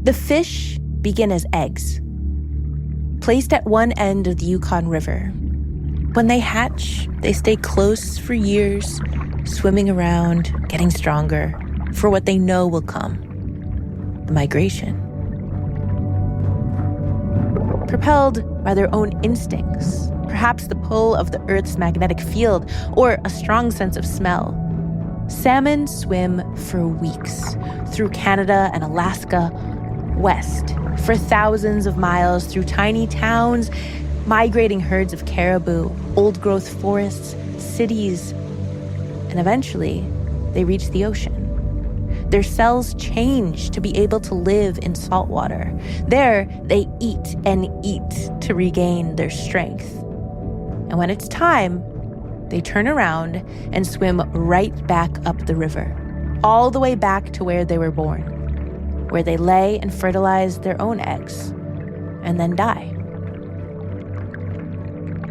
The fish begin as eggs, placed at one end of the Yukon River. When they hatch, they stay close for years, swimming around, getting stronger, for what they know will come, the migration. Propelled by their own instincts, perhaps the pull of the Earth's magnetic field or a strong sense of smell, salmon swim for weeks through Canada and Alaska, west, for thousands of miles through tiny towns, migrating herds of caribou, old-growth forests, cities, and eventually they reach the ocean. Their cells change to be able to live in salt water. There, they eat and eat to regain their strength. And when it's time, they turn around and swim right back up the river, all the way back to where they were born, where they lay and fertilize their own eggs, and then die.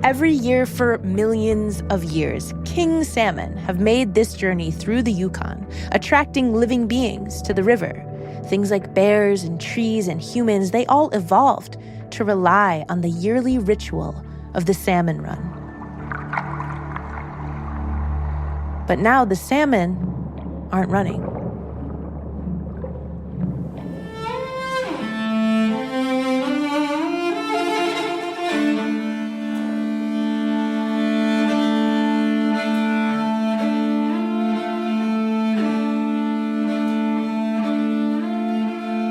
Every year for millions of years, king salmon have made this journey through the Yukon, attracting living beings to the river. Things like bears and trees and humans, they all evolved to rely on the yearly ritual of the salmon run. But now the salmon aren't running.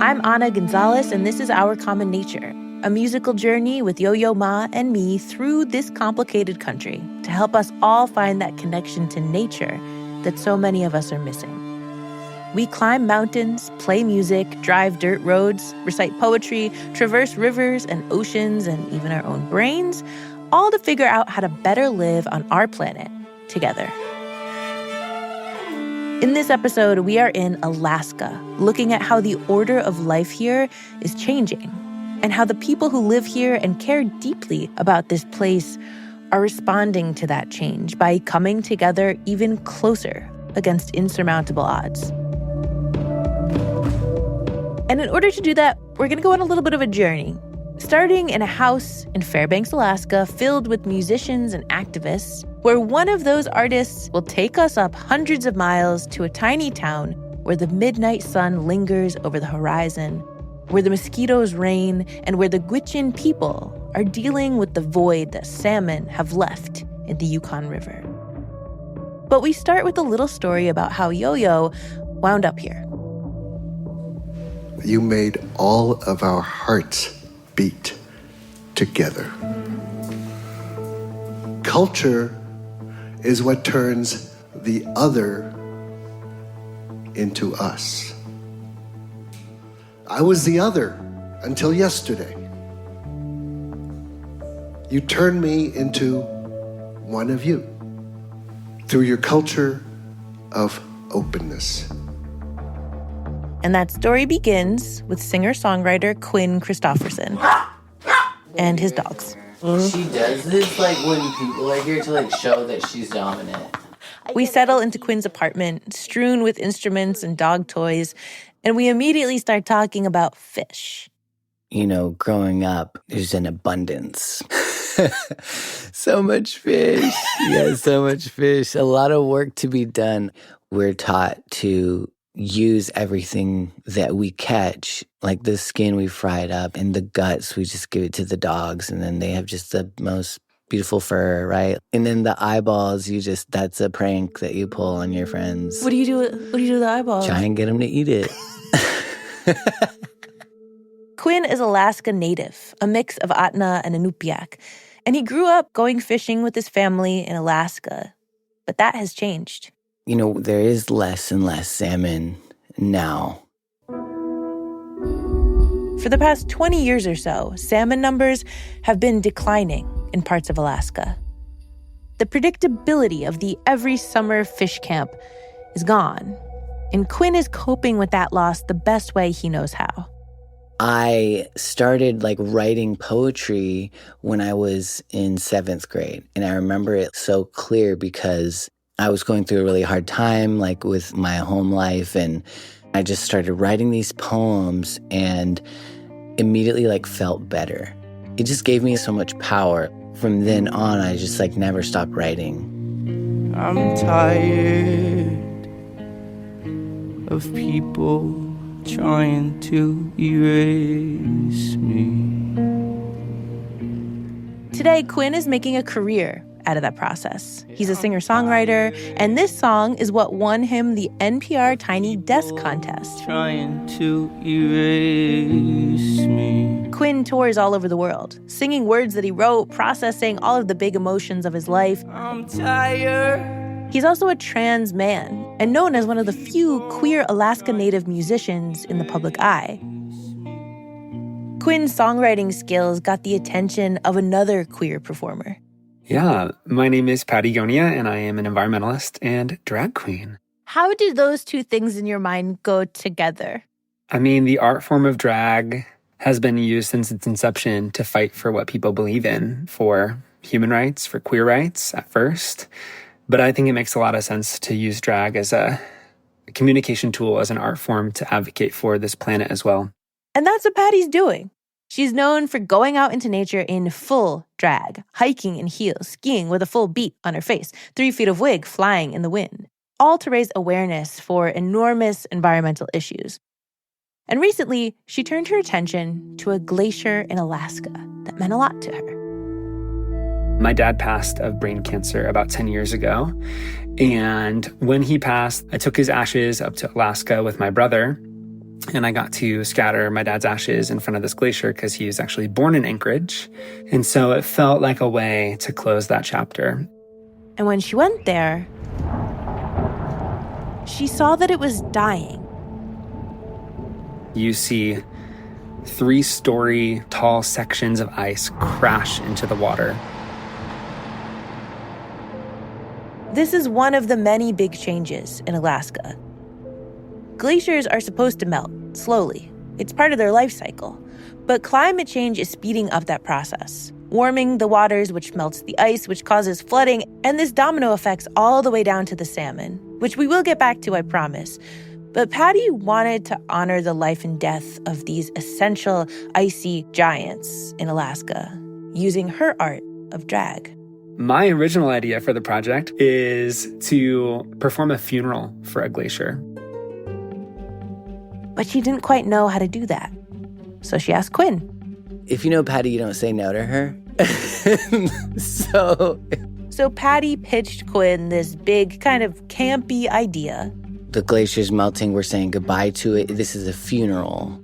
I'm Ana González, and this is Our Common Nature, a musical journey with Yo-Yo Ma and me through this complicated country to help us all find that connection to nature that so many of us are missing. We climb mountains, play music, drive dirt roads, recite poetry, traverse rivers and oceans and even our own brains, all to figure out how to better live on our planet together. In this episode, we are in Alaska, looking at how the order of life here is changing and how the people who live here and care deeply about this place are responding to that change by coming together even closer against insurmountable odds. And in order to do that, we're going to go on a little bit of a journey, starting in a house in Fairbanks, Alaska, filled with musicians and activists, where one of those artists will take us up hundreds of miles to a tiny town where the midnight sun lingers over the horizon, where the mosquitoes reign, and where the Gwich'in people are dealing with the void that salmon have left in the Yukon River. But we start with a little story about how Yo-Yo wound up here. You made all of our hearts beat together. Culture is what turns the other into us. I was the other until yesterday. You turned me into one of you through your culture of openness. And that story begins with singer-songwriter Quinn Christopherson and his dogs. She does this when people are here to show that she's dominant. We settle into Quinn's apartment, strewn with instruments and dog toys, and we immediately start talking about fish. You know, growing up, there's an abundance. So much fish. Yeah, so much fish. A lot of work to be done. We're taught to use everything that we catch, like the skin we fried up and the guts, we just give it to the dogs, and then they have just the most beautiful fur, right? And then the eyeballs, that's a prank that you pull on your friends. What do you do with the eyeballs? Try and get them to eat it. Quinn is Alaska native, a mix of Atna and Inupiaq, and he grew up going fishing with his family in Alaska. But that has changed. You know, there is less and less salmon now. For the past 20 years or so, salmon numbers have been declining in parts of Alaska. The predictability of the every summer fish camp is gone, and Quinn is coping with that loss the best way he knows how. I started writing poetry when I was in 7th grade, and I remember it so clear because I was going through a really hard time, with my home life, and I just started writing these poems and immediately felt better. It just gave me so much power. From then on, I just never stopped writing. I'm tired of people trying to erase me. Today, Quinn is making a career out of that process. He's a singer-songwriter, and this song is what won him the NPR Tiny Desk Contest. Trying to erase me. Quinn tours all over the world, singing words that he wrote, processing all of the big emotions of his life. I'm tired. He's also a trans man and known as one of the few queer Alaska Native musicians in the public eye. Quinn's songwriting skills got the attention of another queer performer. Yeah, my name is Pattie Gonia, and I am an environmentalist and drag queen. How did those two things in your mind go together? I mean, the art form of drag has been used since its inception to fight for what people believe in, for human rights, for queer rights at first. But I think it makes a lot of sense to use drag as a communication tool, as an art form to advocate for this planet as well. And that's what Pattie's doing. She's known for going out into nature in full drag, hiking in heels, skiing with a full beat on her face, 3 feet of wig flying in the wind, all to raise awareness for enormous environmental issues. And recently, she turned her attention to a glacier in Alaska that meant a lot to her. My dad passed of brain cancer about 10 years ago. And when he passed, I took his ashes up to Alaska with my brother. And I got to scatter my dad's ashes in front of this glacier because he was actually born in Anchorage. And so it felt like a way to close that chapter. And when she went there, she saw that it was dying. You see 3-story tall sections of ice crash into the water. This is one of the many big changes in Alaska. Glaciers are supposed to melt slowly. It's part of their life cycle. But climate change is speeding up that process, warming the waters, which melts the ice, which causes flooding, and this domino effects all the way down to the salmon, which we will get back to, I promise. But Pattie wanted to honor the life and death of these essential icy giants in Alaska, using her art of drag. My original idea for the project is to perform a funeral for a glacier. But she didn't quite know how to do that. So she asked Quinn. If you know Pattie, you don't say no to her. So Pattie pitched Quinn this big, kind of campy idea. The glacier's melting, we're saying goodbye to it. This is a funeral.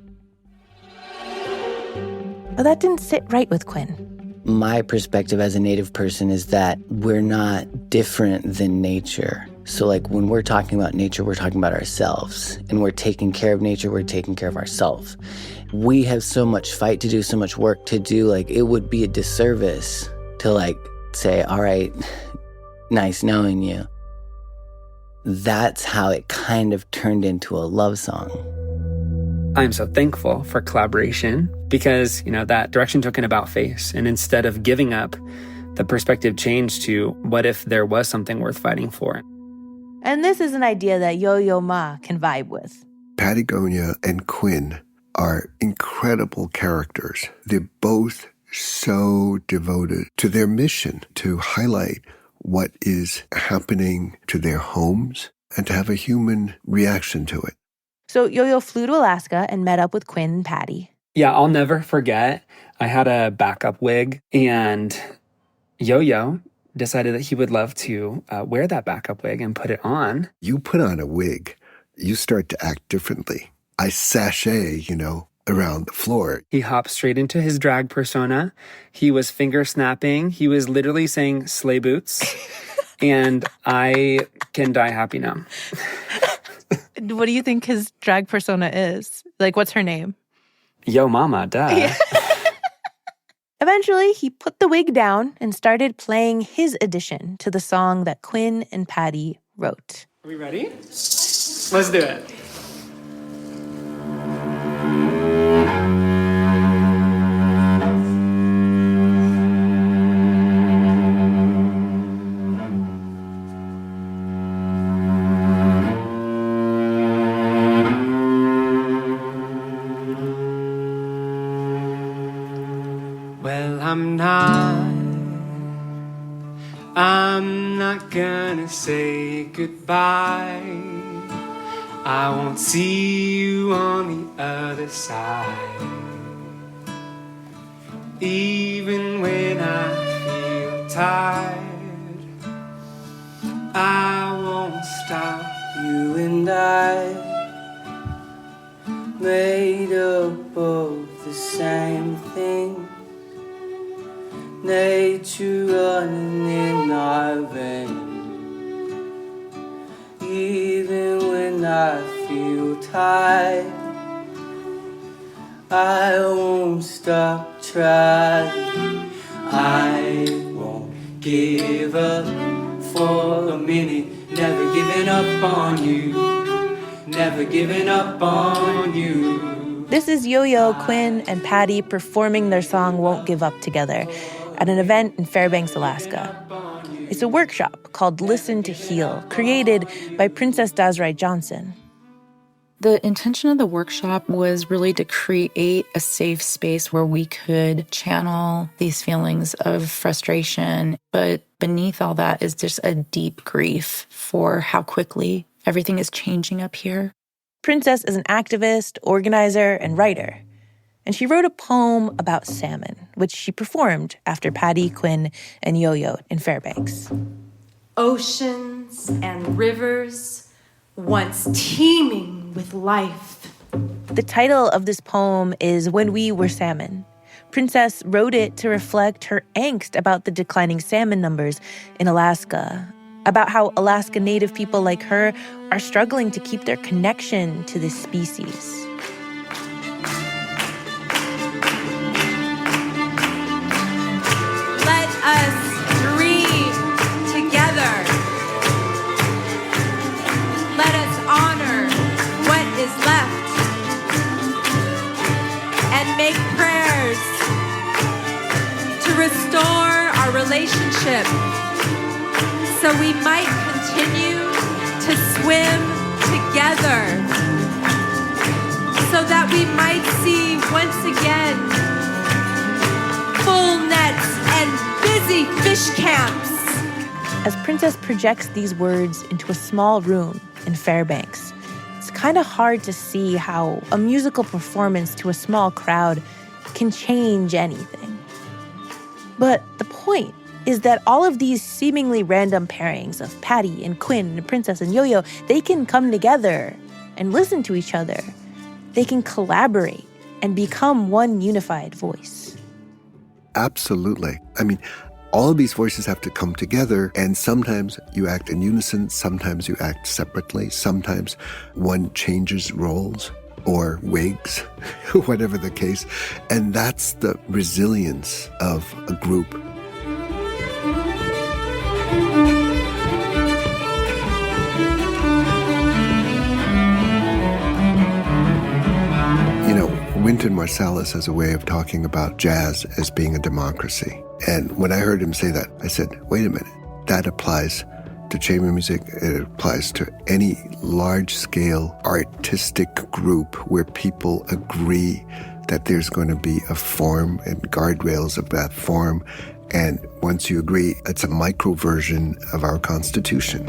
But that didn't sit right with Quinn. My perspective as a Native person is that we're not different than nature. So when we're talking about nature, we're talking about ourselves. And we're taking care of nature, we're taking care of ourselves. We have so much fight to do, so much work to do. It would be a disservice to say, all right, nice knowing you. That's how it kind of turned into a love song. I'm so thankful for collaboration because, that direction took an about face. And instead of giving up, the perspective changed to what if there was something worth fighting for? And this is an idea that Yo-Yo Ma can vibe with. Pattie Gonia and Quinn are incredible characters. They're both so devoted to their mission to highlight what is happening to their homes and to have a human reaction to it. So Yo-Yo flew to Alaska and met up with Quinn and Pattie. Yeah, I'll never forget. I had a backup wig, and Yo-Yo decided that he would love to wear that backup wig and put it on. You put on a wig, you start to act differently. I sashay, around the floor. He hopped straight into his drag persona. He was finger snapping. He was literally saying sleigh boots. And I can die happy now. What do you think his drag persona is? What's her name? Yo mama, duh. Yeah. Eventually, he put the wig down and started playing his addition to the song that Quinn and Pattie wrote. Are we ready? Let's do it. gonna say goodbye. I won't see you on the other side. Even when I feel tired, I won't stop. You and I, made up of the same thing. Nature running in our veins. Even when I feel tired, I won't stop trying. I won't give up for a minute. Never giving up on you. Never giving up on you. This is Yo-Yo, Quinn, and Pattie performing their song Won't Give Up together at an event in Fairbanks, Alaska. It's a workshop called Listen to Heal, created by Princess Daazhraii Johnson. The intention of the workshop was really to create a safe space where we could channel these feelings of frustration. But beneath all that is just a deep grief for how quickly everything is changing up here. Princess is an activist, organizer, and writer. And she wrote a poem about salmon, which she performed after Pattie, Quinn, and Yo-Yo in Fairbanks. Oceans and rivers, once teeming with life. The title of this poem is When We Were Salmon. Princess wrote it to reflect her angst about the declining salmon numbers in Alaska, about how Alaska Native people like her are struggling to keep their connection to this species. Let us dream together. Let us honor what is left and make prayers to restore our relationship so we might continue to swim together, so that we might see once again full nets and busy fish camps. As Princess projects these words into a small room in Fairbanks, it's kind of hard to see how a musical performance to a small crowd can change anything. But the point is that all of these seemingly random pairings of Pattie and Quinn and Princess and Yo-Yo, they can come together and listen to each other. They can collaborate and become one unified voice. Absolutely. I mean, all of these voices have to come together, and sometimes you act in unison, sometimes you act separately, sometimes one changes roles or wigs, whatever the case. And that's the resilience of a group. Wynton Marsalis has a way of talking about jazz as being a democracy. And when I heard him say that, I said, wait a minute, that applies to chamber music. It applies to any large-scale artistic group where people agree that there's going to be a form and guardrails of that form. And once you agree, it's a micro version of our Constitution.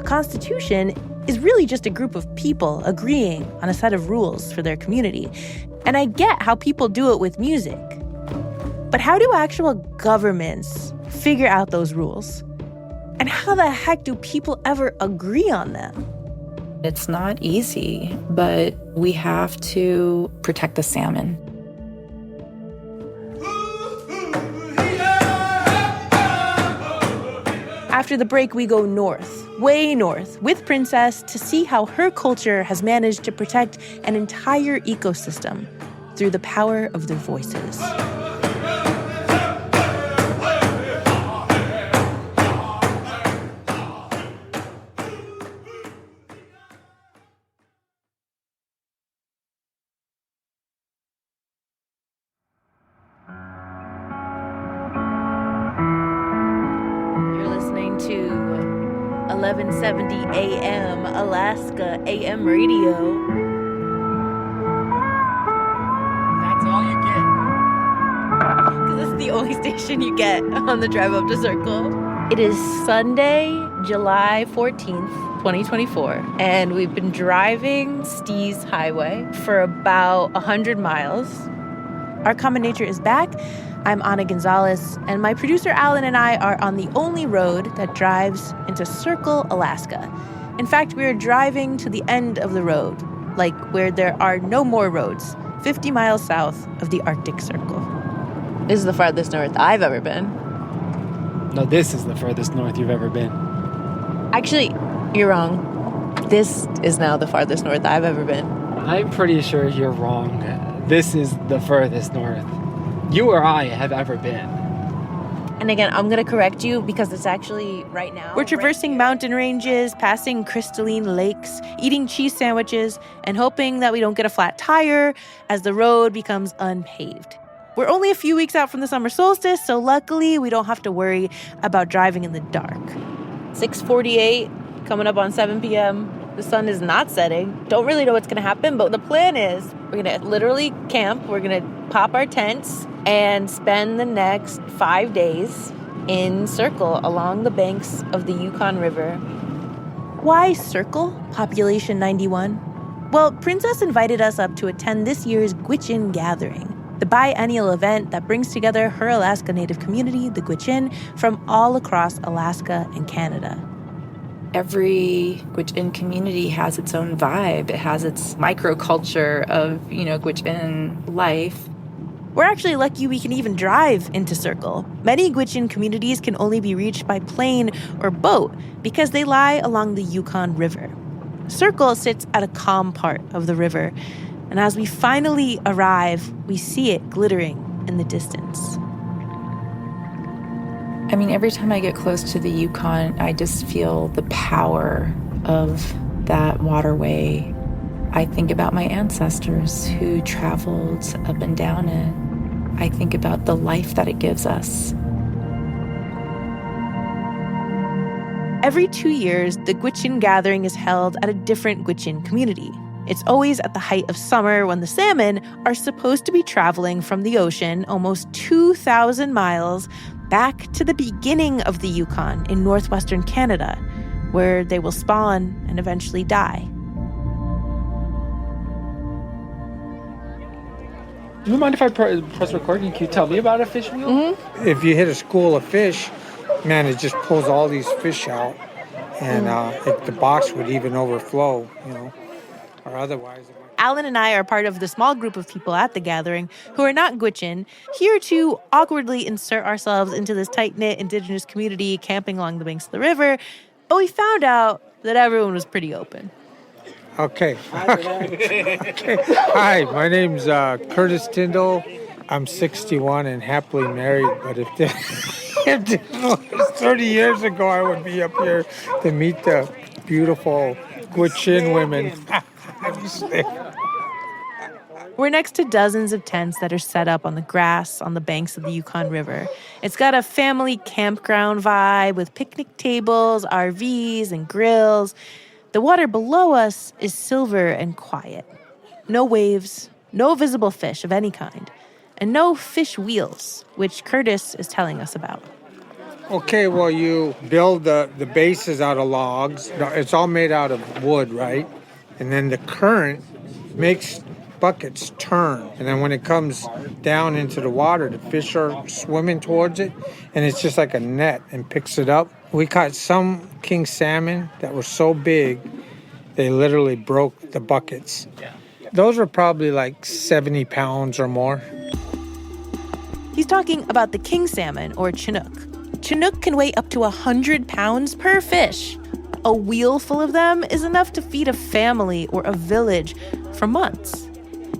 Constitution is really just a group of people agreeing on a set of rules for their community. And I get how people do it with music. But how do actual governments figure out those rules? And how the heck do people ever agree on them? It's not easy, but we have to protect the salmon. After the break, we go north, way north, with Princess to see how her culture has managed to protect an entire ecosystem through the power of their voices. To 1170 AM Alaska AM radio. That's all you get. only station you get on the drive up to Circle. It is Sunday, July 14th, 2024, and we've been driving Stee's Highway for about 100 miles. Our Common Nature is back. I'm Ana González, and my producer Alan and I are on the only road that drives into Circle, Alaska. In fact, we are driving to the end of the road, like where there are no more roads, 50 miles south of the Arctic Circle. This is the farthest north I've ever been. No, this is the furthest north you've ever been. Actually, you're wrong. This is now the farthest north I've ever been. I'm pretty sure you're wrong. This is the furthest north you or I have ever been. And again, I'm going to correct you because it's actually right now. We're traversing mountain ranges, passing crystalline lakes, eating cheese sandwiches, and hoping that we don't get a flat tire as the road becomes unpaved. We're only a few weeks out from the summer solstice, so luckily we don't have to worry about driving in the dark. 6:48, coming up on 7 p.m. The sun is not setting. Don't really know what's going to happen, but the plan is we're going to literally camp. We're going to pop our tents and spend the next 5 days in Circle along the banks of the Yukon River. Why Circle, population 91? Well, Princess invited us up to attend this year's Gwich'in Gathering, the biennial event that brings together her Alaska Native community, the Gwich'in, from all across Alaska and Canada. Every Gwich'in community has its own vibe. It has its microculture of, Gwich'in life. We're actually lucky we can even drive into Circle. Many Gwich'in communities can only be reached by plane or boat because they lie along the Yukon River. Circle sits at a calm part of the river, and as we finally arrive, we see it glittering in the distance. Every time I get close to the Yukon, I just feel the power of that waterway. I think about my ancestors who traveled up and down it. I think about the life that it gives us. Every 2 years, the Gwich'in Gathering is held at a different Gwich'in community. It's always at the height of summer when the salmon are supposed to be traveling from the ocean almost 2,000 miles back to the beginning of the Yukon in northwestern Canada, where they will spawn and eventually die. Do you mind if I press record? Can you tell me about a fish wheel? Mm-hmm. If you hit a school of fish, man, it just pulls all these fish out, and the box would even overflow, or otherwise. Alan and I are part of the small group of people at the gathering who are not Gwich'in, here to awkwardly insert ourselves into this tight-knit indigenous community camping along the banks of the river. But we found out that everyone was pretty open. Okay. Hi, my name's Curtis Tyndall. I'm 61 and happily married, but if this was 30 years ago, I would be up here to meet the beautiful Gwich'in women. We're next to dozens of tents that are set up on the grass on the banks of the Yukon River. It's got a family campground vibe with picnic tables, RVs, and grills. The water below us is silver and quiet. No waves, no visible fish of any kind, and no fish wheels, which Curtis is telling us about. Okay, well, you build the bases out of logs. It's all made out of wood, right? And then the current makes buckets turn. And then when it comes down into the water, the fish are swimming towards it, and it's just like a net and picks it up. We caught some king salmon that were so big, they literally broke the buckets. Those were probably like 70 pounds or more. He's talking about the king salmon, or Chinook. Chinook can weigh up to 100 pounds per fish. A wheel full of them is enough to feed a family or a village for months.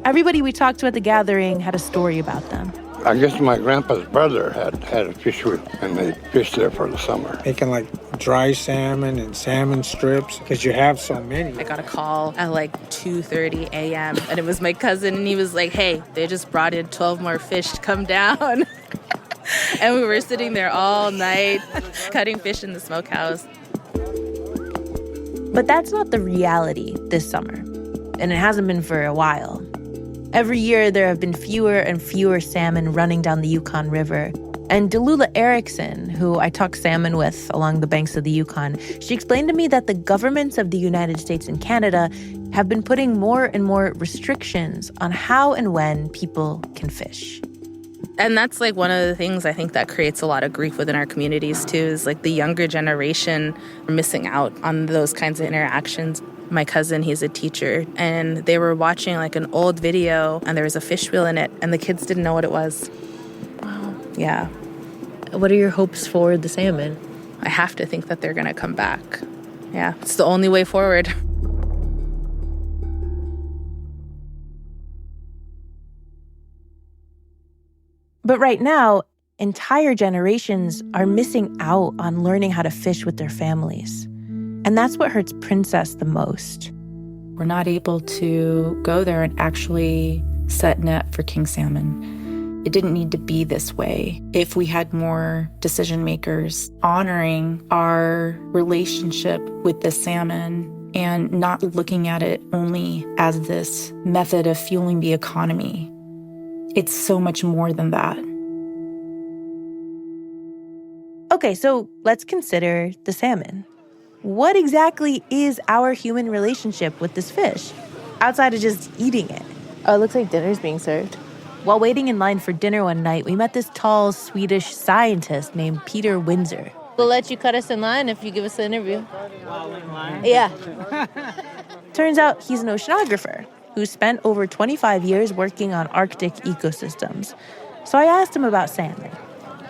Everybody we talked to at the gathering had a story about them. I guess my grandpa's brother had a fish wheel, and they fished there for the summer. Making like dry salmon and salmon strips, because you have so many. I got a call at like 2:30 a.m. and it was my cousin, and he was like, hey, they just brought in 12 more fish to come down. And we were sitting there all night cutting fish in the smokehouse. But that's not the reality this summer, and it hasn't been for a while. Every year, there have been fewer and fewer salmon running down the Yukon River, And Delula Erickson, who I talk salmon with along the banks of the Yukon, she explained to me that the governments of the United States and Canada have been putting more and more restrictions on how and when people can fish. And that's like one of the things I think that creates a lot of grief within our communities too, is like the younger generation are missing out on those kinds of interactions. My cousin, he's a teacher, and they were watching like an old video and there was a fish wheel in it and the kids didn't know what it was. Wow. Yeah. What are your hopes for the salmon? I have to think that they're going to come back. Yeah, it's the only way forward. But right now, entire generations are missing out on learning how to fish with their families. And that's what hurts Princess the most. We're not able to go there and actually set net for king salmon. It didn't need to be this way. If we had more decision makers honoring our relationship with the salmon and not looking at it only as this method of fueling the economy, it's so much more than that. Okay, so let's consider the salmon. What exactly is our human relationship with this fish, outside of just eating it? Oh, it looks like dinner's being served. While waiting in line for dinner one night, we met this tall Swedish scientist named Peter Windsor. We'll let you cut us in line if you give us an interview. Yeah. Turns out he's an oceanographer who spent over 25 years working on Arctic ecosystems. So I asked him about salmon.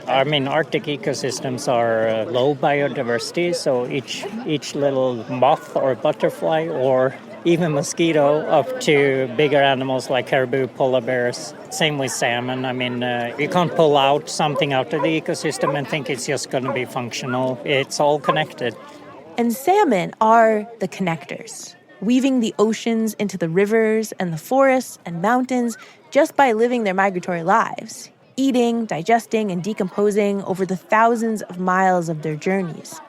I mean, Arctic ecosystems are low biodiversity, so each little moth or butterfly or even mosquito up to bigger animals like caribou, polar bears. Same with salmon. I mean, you can't pull out something out of the ecosystem and think it's just going to be functional. It's all connected. And salmon are the connectors, weaving the oceans into the rivers and the forests and mountains just by living their migratory lives, eating, digesting, and decomposing over the thousands of miles of their journeys.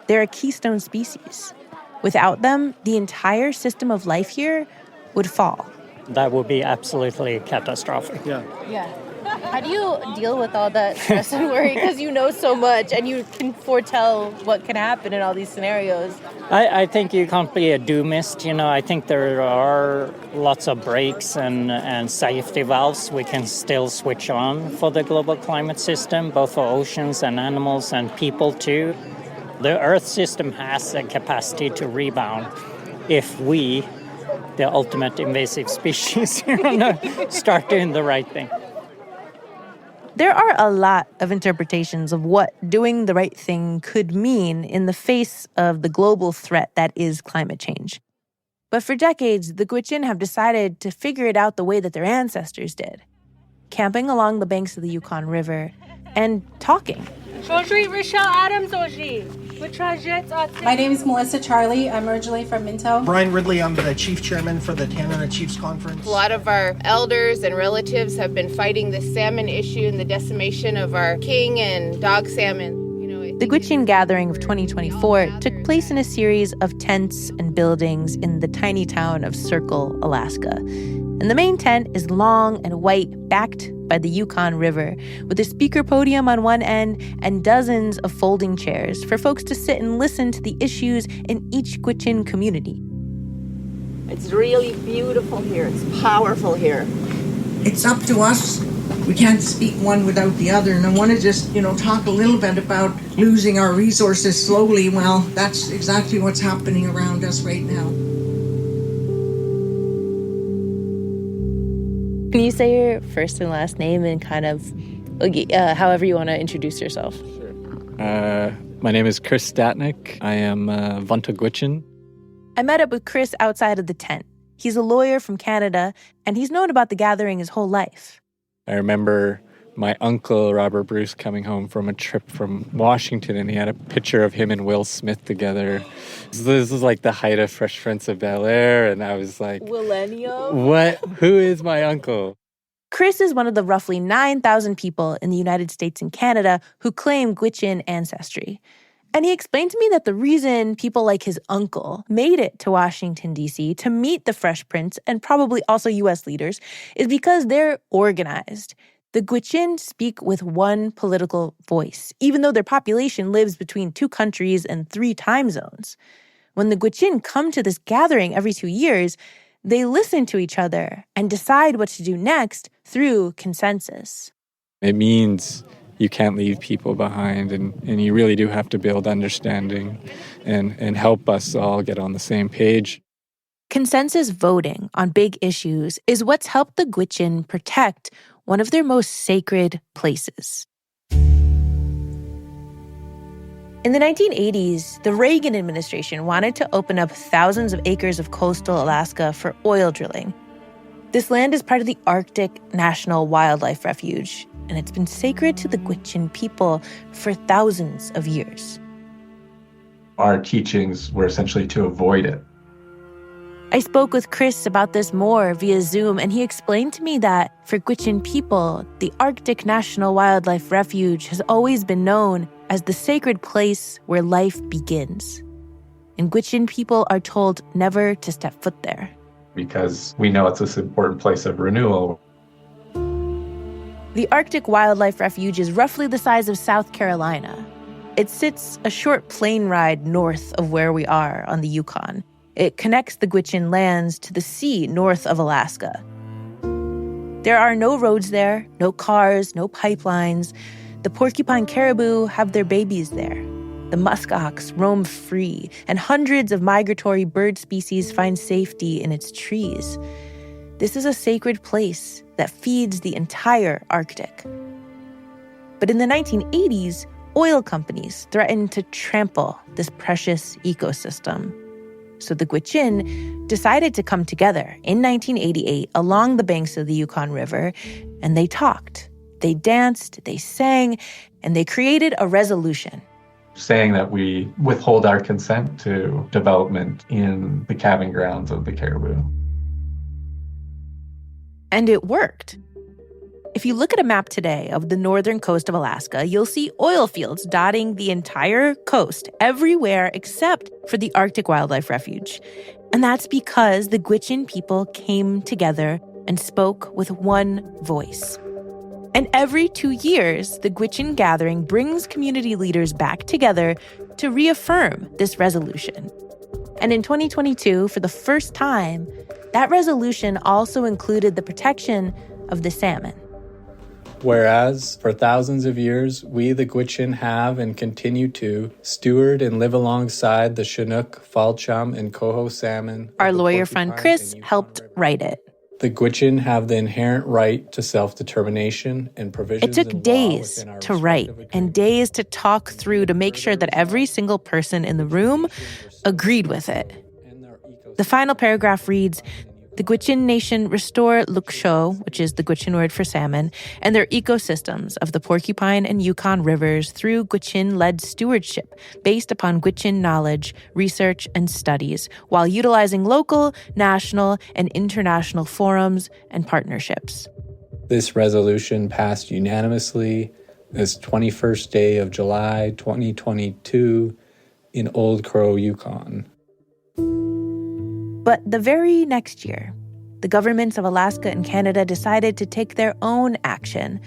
They're a keystone species. Without them, the entire system of life here would fall. That would be absolutely catastrophic. Yeah. How do you deal with all that stress and worry? Because you know so much and you can foretell what can happen in all these scenarios. I think you can't be a doomist. I think there are lots of brakes and safety valves we can still switch on for the global climate system, both for oceans and animals and people too. The Earth system has a capacity to rebound if we, the ultimate invasive species, start doing the right thing. There are a lot of interpretations of what doing the right thing could mean in the face of the global threat that is climate change. But for decades, the Gwich'in have decided to figure it out the way that their ancestors did, camping along the banks of the Yukon River and talking. My name is Melissa Charlie. I'm originally from Minto. Brian Ridley, I'm the chief chairman for the Tanana Chiefs Conference. A lot of our elders and relatives have been fighting the salmon issue and the decimation of our king and dog salmon. The Gwich'in Gathering of 2024 took place in a series of tents and buildings in the tiny town of Circle, Alaska. And the main tent is long and white, backed by the Yukon River, with a speaker podium on one end and dozens of folding chairs for folks to sit and listen to the issues in each Gwich'in community. It's really beautiful here. It's powerful here. It's up to us. We can't speak one without the other. And I want to just, talk a little bit about losing our resources slowly. Well, that's exactly what's happening around us right now. Can you say your first and last name and kind of however you want to introduce yourself? Sure. My name is Chris Statnick. I am Vunta Gwich'in. I met up with Chris outside of the tent. He's a lawyer from Canada, and he's known about the gathering his whole life. I remember my uncle, Robert Bruce, coming home from a trip from Washington, and he had a picture of him and Will Smith together. This was like the height of Fresh Prince of Bel-Air, and I was like, Millennium? What? Who is my uncle? Chris is one of the roughly 9,000 people in the United States and Canada who claim Gwich'in ancestry. And he explained to me that the reason people like his uncle made it to Washington, D.C. to meet the Fresh Prince and probably also U.S. leaders is because they're organized. The Gwich'in speak with one political voice, even though their population lives between 2 countries and 3 time zones. When the Gwich'in come to this gathering every 2 years, they listen to each other and decide what to do next through consensus. It means you can't leave people behind, and you really do have to build understanding and help us all get on the same page. Consensus voting on big issues is what's helped the Gwich'in protect one of their most sacred places. In the 1980s, the Reagan administration wanted to open up thousands of acres of coastal Alaska for oil drilling. This land is part of the Arctic National Wildlife Refuge, and it's been sacred to the Gwich'in people for thousands of years. Our teachings were essentially to avoid it. I spoke with Chris about this more via Zoom, and he explained to me that for Gwich'in people, the Arctic National Wildlife Refuge has always been known as the sacred place where life begins. And Gwich'in people are told never to step foot there. Because we know it's this important place of renewal. The Arctic Wildlife Refuge is roughly the size of South Carolina. It sits a short plane ride north of where we are on the Yukon. It connects the Gwich'in lands to the sea north of Alaska. There are no roads there, no cars, no pipelines. The porcupine caribou have their babies there. The muskox roam free, and hundreds of migratory bird species find safety in its trees. This is a sacred place that feeds the entire Arctic. But in the 1980s, oil companies threatened to trample this precious ecosystem. So the Gwich'in decided to come together in 1988 along the banks of the Yukon River, and they talked. They danced, they sang, and they created a resolution. Saying that we withhold our consent to development in the calving grounds of the caribou. And it worked. If you look at a map today of the northern coast of Alaska, you'll see oil fields dotting the entire coast, everywhere except for the Arctic Wildlife Refuge. And that's because the Gwich'in people came together and spoke with one voice. And every 2 years, the Gwich'in Gathering brings community leaders back together to reaffirm this resolution. And in 2022, for the first time, that resolution also included the protection of the salmon. Whereas, for thousands of years, we, the Gwich'in, have and continue to steward and live alongside the Chinook, fall chum, and coho salmon. Our lawyer friend Chris helped write it. The Gwich'in have the inherent right to self-determination and provisions. It took days to write and days to talk through to make sure that every single person in the room agreed with it. The final paragraph reads, "The Gwich'in Nation restore luksho," which is the Gwich'in word for salmon, and their ecosystems of the Porcupine and Yukon rivers through Gwich'in-led stewardship based upon Gwich'in knowledge, research, and studies, while utilizing local, national, and international forums and partnerships. This resolution passed unanimously this 21st day of July 2022 in Old Crow, Yukon. But the very next year, the governments of Alaska and Canada decided to take their own action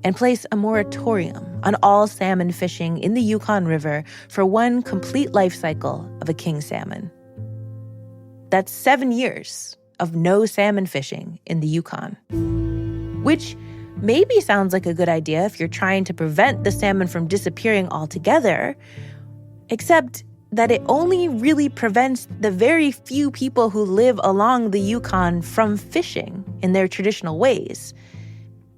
and place a moratorium on all salmon fishing in the Yukon River for one complete life cycle of a king salmon. That's 7 years of no salmon fishing in the Yukon, which maybe sounds like a good idea if you're trying to prevent the salmon from disappearing altogether, except that it only really prevents the very few people who live along the Yukon from fishing in their traditional ways.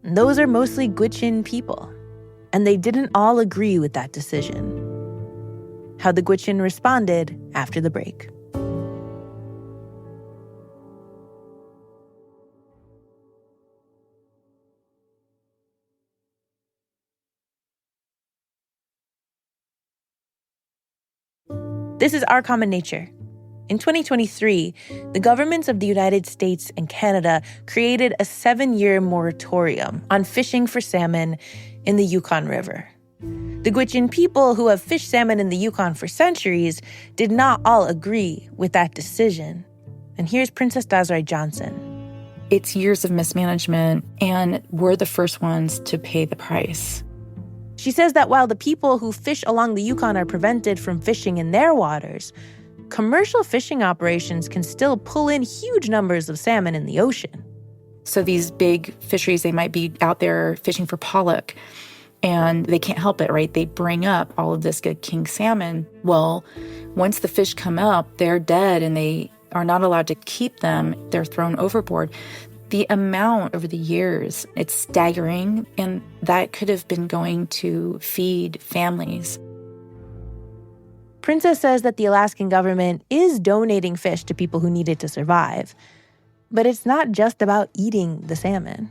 And those are mostly Gwich'in people, and they didn't all agree with that decision. How the Gwich'in responded after the break. This is Our Common Nature. In 2023, the governments of the United States and Canada created a 7-year moratorium on fishing for salmon in the Yukon River. The Gwich'in people who have fished salmon in the Yukon for centuries did not all agree with that decision. And here's Princess Daazhraii Johnson. It's years of mismanagement, and we're the first ones to pay the price. She says that while the people who fish along the Yukon are prevented from fishing in their waters, commercial fishing operations can still pull in huge numbers of salmon in the ocean. So these big fisheries, they might be out there fishing for pollock, and they can't help it, right? They bring up all of this good king salmon. Well, once the fish come up, they're dead, and they are not allowed to keep them. They're thrown overboard. The amount over the years, it's staggering, and that could have been going to feed families. Princess says that the Alaskan government is donating fish to people who need it to survive. But it's not just about eating the salmon.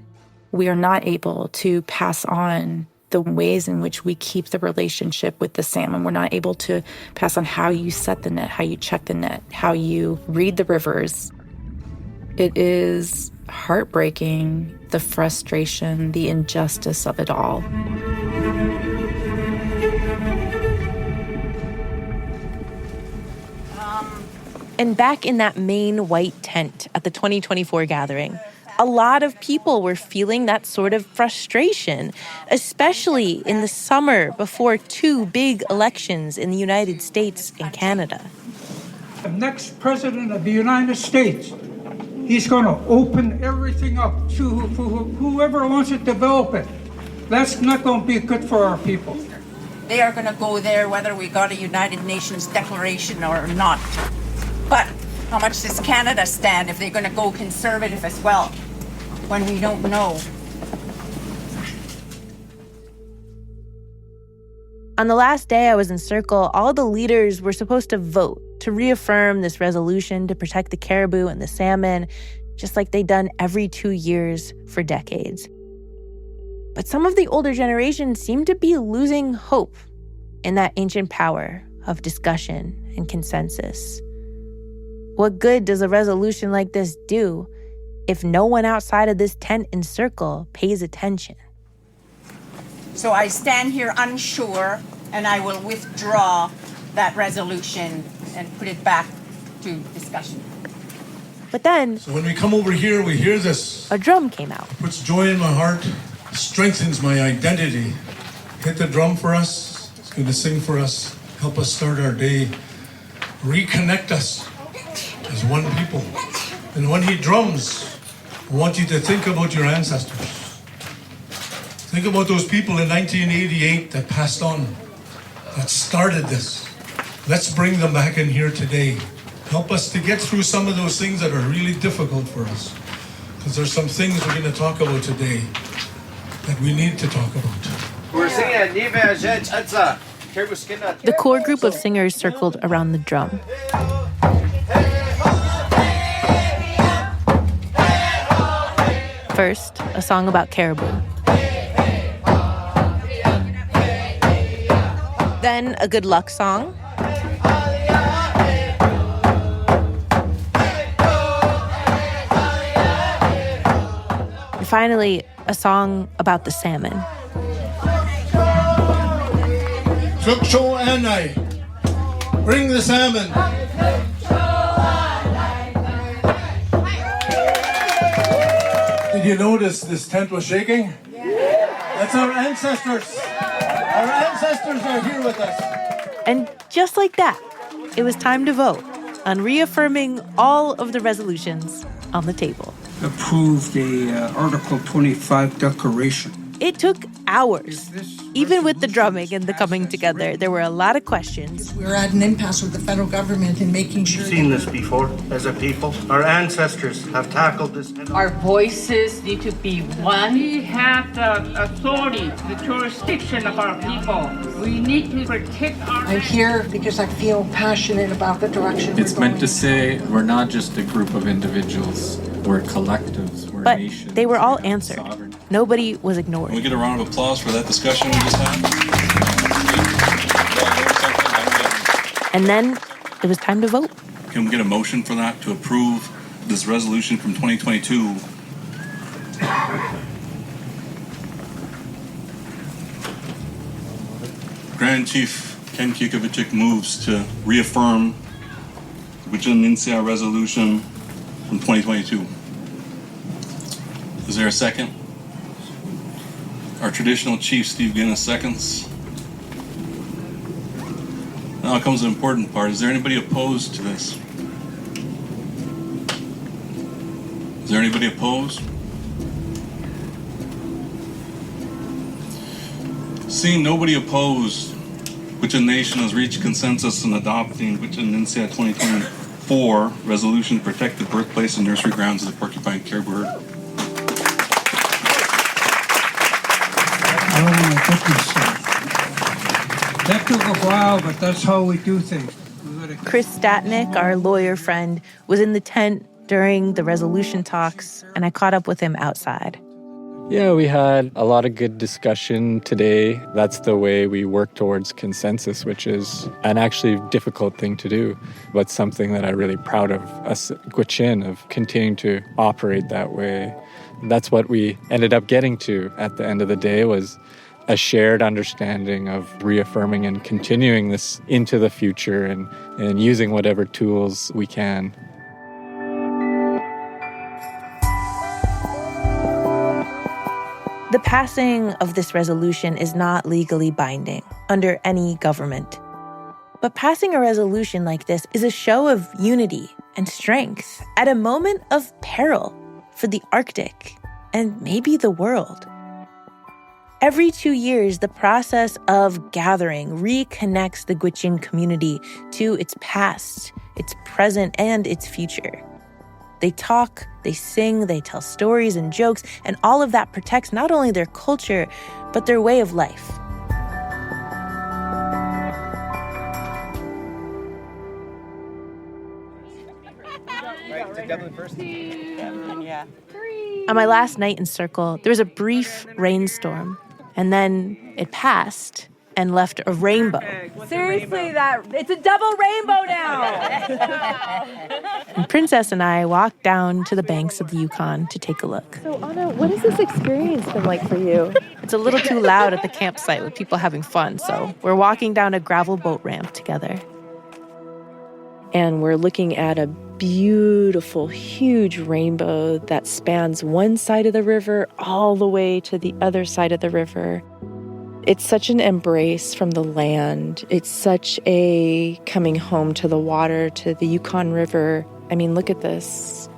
We are not able to pass on the ways in which we keep the relationship with the salmon. We're not able to pass on how you set the net, how you check the net, how you read the rivers. It is heartbreaking, the frustration, the injustice of it all. And back in that main white tent at the 2024 gathering, a lot of people were feeling that sort of frustration, especially in the summer before two big elections in the United States and Canada. The next president of the United States, he's going to open everything up to whoever wants to develop it. That's not going to be good for our people. They are going to go there whether we got a United Nations declaration or not. But how much does Canada stand if they're going to go conservative as well, when we don't know? On the last day I was in Circle, all the leaders were supposed to vote to reaffirm this resolution to protect the caribou and the salmon, just like they'd done every 2 years for decades. But some of the older generation seemed to be losing hope in that ancient power of discussion and consensus. What good does a resolution like this do if no one outside of this tent in Circle pays attention? So I stand here unsure, and I will withdraw that resolution and put it back to discussion. But then, so when we come over here, we hear this. A drum came out. It puts joy in my heart, strengthens my identity. Hit the drum for us. It's going to sing for us, help us start our day, reconnect us as one people. And when he drums, I want you to think about your ancestors. Think about those people in 1988 that passed on, that started this. Let's bring them back in here today. Help us to get through some of those things that are really difficult for us. Because there's some things we're going to talk about today that we need to talk about. The core group of singers circled around the drum. First, a song about caribou. Then a good luck song. And finally, a song about the salmon. Chukcho Anai, bring the salmon. Did you notice this tent was shaking? That's our ancestors. Our ancestors are here with us. And just like that, it was time to vote on reaffirming all of the resolutions on the table. Approved the Article 25 declaration. It took hours. Even with the drumming and the coming together, there were a lot of questions. We're at an impasse with the federal government in making sure... We've seen this before as a people. Our ancestors have tackled this. Our voices need to be one. We have the authority, the jurisdiction of our people. We need to protect our... I'm here because I feel passionate about the direction it's meant to say we're not just a group of individuals. We're collectives. We're but nations. They were all answered. Nobody was ignored. Can we get a round of applause for that discussion we just had? And then it was time to vote. Can we get a motion for that to approve this resolution from 2022? Grand Chief Ken Kikovichik moves to reaffirm the Gwich'in Nation They resolution from 2022. Is there a second? Our traditional chief, Steve Guinness, seconds. Now comes the important part. Is there anybody opposed to this? Is there anybody opposed? Seeing nobody opposed, Gwich'in Nation has reached consensus in adopting Gwich'in Nation 2024 resolution to protect the birthplace and nursery grounds of the porcupine caribou herd. Oh my goodness. That took a while, but that's how we do things. Chris Statnick, our lawyer friend, was in the tent during the resolution talks, and I caught up with him outside. Yeah, we had a lot of good discussion today. That's the way we work towards consensus, which is an actually difficult thing to do, but something that I'm really proud of us at Gwich'in, of continuing to operate that way. That's what we ended up getting to at the end of the day, was a shared understanding of reaffirming and continuing this into the future and using whatever tools we can. The passing of this resolution is not legally binding under any government. But passing a resolution like this is a show of unity and strength at a moment of peril for the Arctic and maybe the world. Every 2 years, the process of gathering reconnects the Gwich'in community to its past, its present, and its future. They talk, they sing, they tell stories and jokes, and all of that protects not only their culture, but their way of life. On my last night in Circle, there was a brief rainstorm, and then it passed and left a rainbow. Seriously, it's a double rainbow now. And Princess and I walked down to the banks of the Yukon to take a look. So Ana, what has this experience been like for you? It's a little too loud at the campsite with people having fun, so we're walking down a gravel boat ramp together. And we're looking at a beautiful, huge rainbow that spans one side of the river all the way to the other side of the river. It's such an embrace from the land. It's such a coming home to the water, to the Yukon River. I mean, look at this.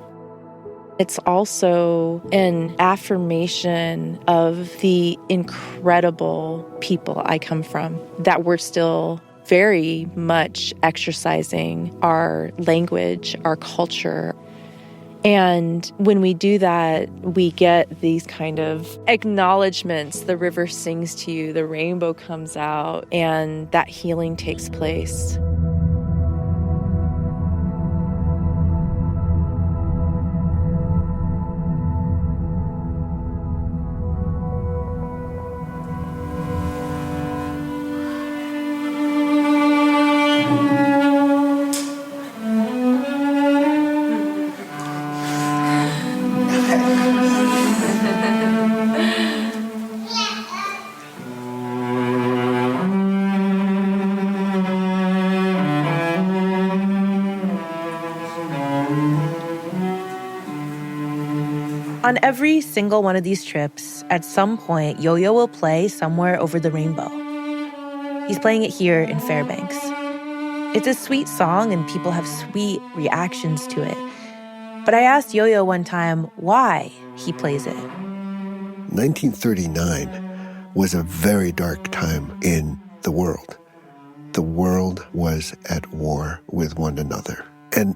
It's also an affirmation of the incredible people I come from, that we're still very much exercising our language, our culture. And when we do that, we get these kind of acknowledgments. The river sings to you, the rainbow comes out, and that healing takes place. On every single one of these trips, at some point, Yo-Yo will play Somewhere Over the Rainbow. He's playing it here in Fairbanks. It's a sweet song and people have sweet reactions to it. But I asked Yo-Yo one time why he plays it. 1939 was a very dark time in the world. The world was at war with one another. And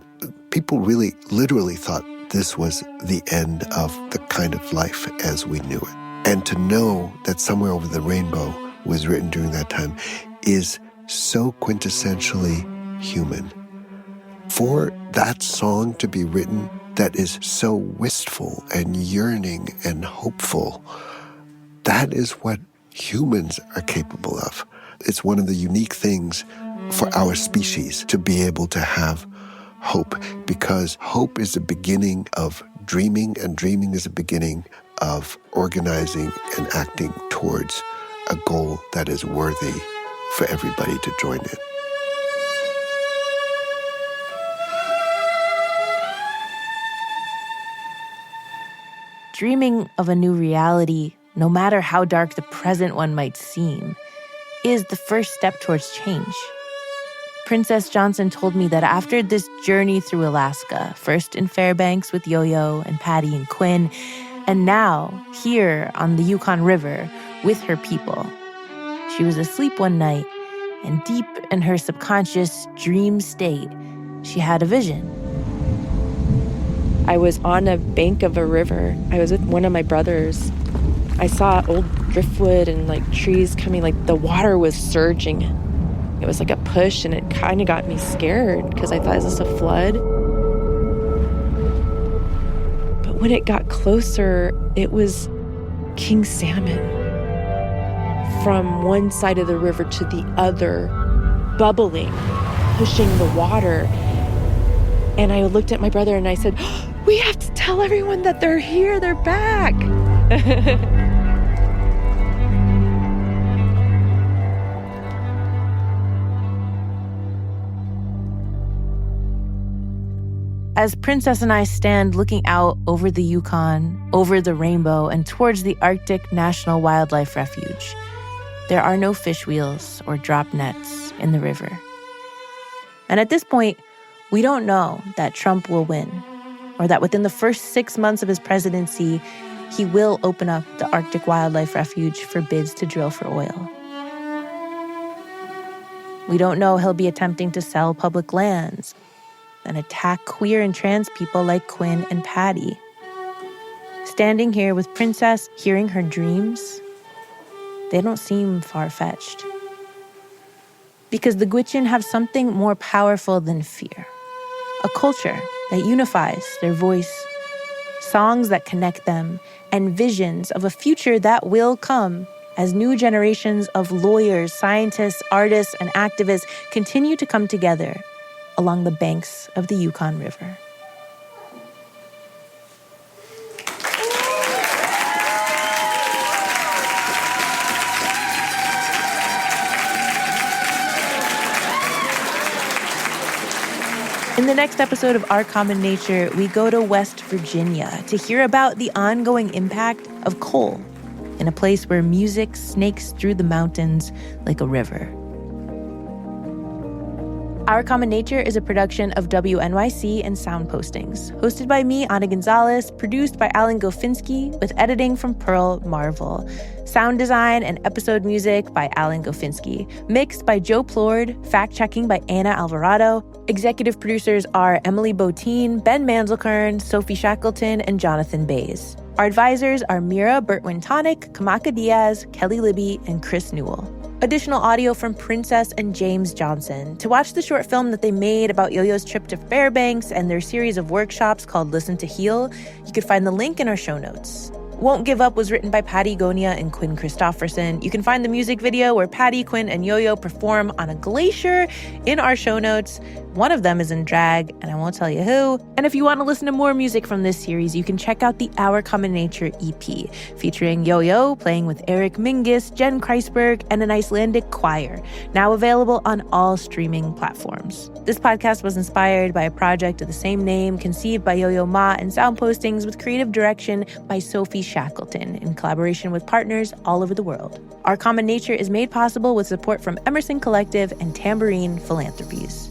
people really literally thought this was the end of the kind of life as we knew it. And to know that Somewhere Over the Rainbow was written during that time is so quintessentially human. For that song to be written that is so wistful and yearning and hopeful, that is what humans are capable of. It's one of the unique things for our species to be able to have hope, because hope is the beginning of dreaming, and dreaming is the beginning of organizing and acting towards a goal that is worthy for everybody to join in. dreaming of a new reality, no matter how dark the present one might seem, is the first step towards change. Princess Johnson told me that after this journey through Alaska, first in Fairbanks with Yo-Yo and Pattie and Quinn, and now here on the Yukon River with her people, she was asleep one night, and deep in her subconscious dream state, she had a vision. I was on a bank of a river. I was with one of my brothers. I saw old driftwood and trees coming, the water was surging. It was like a push, and it kind of got me scared because I thought, is this a flood? But when it got closer, it was king salmon from one side of the river to the other, bubbling, pushing the water. And I looked at my brother and I said, we have to tell everyone that they're here, they're back. As Princess and I stand looking out over the Yukon, over the rainbow, and towards the Arctic National Wildlife Refuge, there are no fish wheels or drop nets in the river. And at this point, we don't know that Trump will win, or that within the first 6 months of his presidency, he will open up the Arctic Wildlife Refuge for bids to drill for oil. We don't know he'll be attempting to sell public lands and attack queer and trans people like Quinn and Pattie. Standing here with Princess, hearing her dreams, they don't seem far-fetched. Because the Gwich'in have something more powerful than fear. A culture that unifies their voice, songs that connect them, and visions of a future that will come as new generations of lawyers, scientists, artists, and activists continue to come together along the banks of the Yukon River. In the next episode of Our Common Nature, we go to West Virginia to hear about the ongoing impact of coal in a place where music snakes through the mountains like a river. Our Common Nature is a production of WNYC and Sound Postings, hosted by me, Ana González, produced by Alan Gofinski, with editing from Pearl Marvel. Sound design and episode music by Alan Gofinski. Mixed by Joe Plord, fact-checking by Ana Alvarado. Executive producers are Emily Botine, Ben Manzelkern, Sophie Shackleton, and Jonathan Bays. Our advisors are Mira Burtwin-Tonic, Kamaka Diaz, Kelly Libby, and Chris Newell. Additional audio from Princess and James Johnson. To watch the short film that they made about Yo-Yo's trip to Fairbanks and their series of workshops called Listen to Heal, you could find the link in our show notes. Won't Give Up was written by Pattie Gonia and Quinn Christopherson. You can find the music video where Pattie, Quinn, and Yo-Yo perform on a glacier in our show notes. One of them is in drag, and I won't tell you who. And if you want to listen to more music from this series, you can check out the Our Common Nature EP, featuring Yo-Yo playing with Eric Mingus, Jen Kreisberg, and an Icelandic choir, now available on all streaming platforms. This podcast was inspired by a project of the same name, conceived by Yo-Yo Ma and Sound Postings, with creative direction by Sophie Shackleton, in collaboration with partners all over the world. Our Common Nature is made possible with support from Emerson Collective and Tambourine Philanthropies.